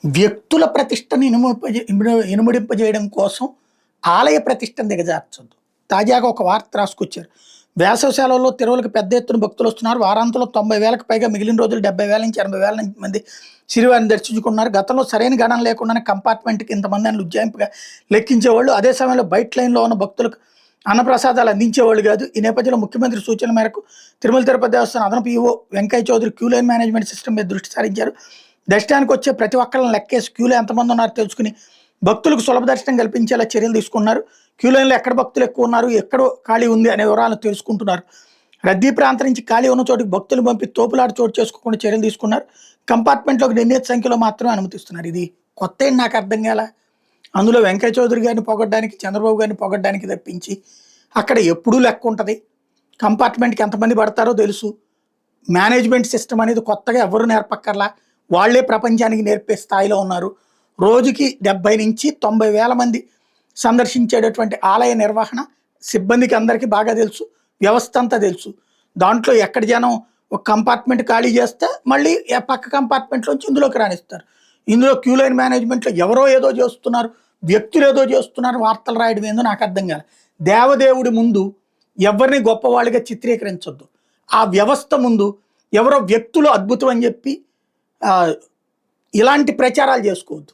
వ్యక్తుల ప్రతిష్టను ఇనుమడింపజేయడం కోసం ఆలయ ప్రతిష్టను దిగజార్చొద్దు. తాజాగా ఒక వార్త రాసుకొచ్చారు. వేసవి సెలవుల్లో తిరుమలకి పెద్ద ఎత్తున భక్తులు వస్తున్నారు. వారాంతంలో 90,000కి పైగా, మిగిలిన రోజులు 70,000 నుంచి 80,000 మంది శ్రీవారిని దర్శించుకున్నారు. గతంలో సరైన గణన లేకుండానే కంపార్ట్మెంట్కి ఇంతమంది అని ఉజ్జాయింపుగా లెక్కించేవాళ్ళు. అదే సమయంలో బయట లైన్లో ఉన్న భక్తులకు అన్నప్రసాదాలు అందించేవాళ్ళు కాదు. ఈ నేపథ్యంలో ముఖ్యమంత్రి సూచనల మేరకు తిరుమల తిరుపతి దేవస్థానం అదనపు EO Venkaiah Chowdary queue line management system మీద దృష్టి సారించారు. దర్శనానికి వచ్చే ప్రతి ఒక్కరిని లెక్కేసి క్యూలో ఎంతమంది ఉన్నారో తెలుసుకుని భక్తులకు సులభ దర్శనం కల్పించేలా చర్యలు తీసుకున్నారు. క్యూ లైన్లో ఎక్కడ భక్తులు ఎక్కువ ఉన్నారు, ఎక్కడ ఖాళీ ఉంది అనే వివరాలను తెలుసుకుంటున్నారు. రద్దీ ప్రాంతం నుంచి ఖాళీ ఉన్న చోటుకి భక్తులు పంపి తోపులాట చోటు చేసుకోకుండా చర్యలు తీసుకున్నారు. కంపార్ట్మెంట్లోకి నిర్ణీత సంఖ్యలో మాత్రమే అనుమతిస్తున్నారు. ఇది కొత్త ఏంటి నాకు అర్థం కాల. అందులో వెంకయ్య చౌదరి గారిని పొగడ్డానికి, చంద్రబాబు గారిని పొగడ్డానికి తప్పించి అక్కడ ఎప్పుడూ లెక్క ఉంటుంది. కంపార్ట్మెంట్కి ఎంతమంది పడతారో తెలుసు. మేనేజ్మెంట్ సిస్టమ్ అనేది కొత్తగా ఎవరు నేర్పక్కర్లా, వాళ్లే ప్రపంచానికి నేర్పే స్థాయిలో ఉన్నారు. రోజుకి 70 నుంచి 90,000 మంది సందర్శించేటటువంటి ఆలయ నిర్వహణ సిబ్బందికి అందరికీ బాగా తెలుసు. వ్యవస్థ అంతా తెలుసు. దాంట్లో ఎక్కడ జనం ఒక కంపార్ట్మెంట్ ఖాళీ చేస్తే మళ్ళీ పక్క కంపార్ట్మెంట్లోంచి ఇందులోకి రాణిస్తారు. ఇందులో క్యూ లైన్ మేనేజ్మెంట్లో ఎవరో ఏదో చేస్తున్నారు, వ్యక్తులు ఏదో చేస్తున్నారు, వార్తలు రాయడం ఏందో నాకు అర్థం కాదు. దేవదేవుడి ముందు ఎవరిని గొప్పవాళ్ళుగా చిత్రీకరించొద్దు. ఆ వ్యవస్థ ముందు ఎవరో వ్యక్తులు అద్భుతం అని చెప్పి ఇలాంటి ప్రచారాలు చేసుకోవద్దు.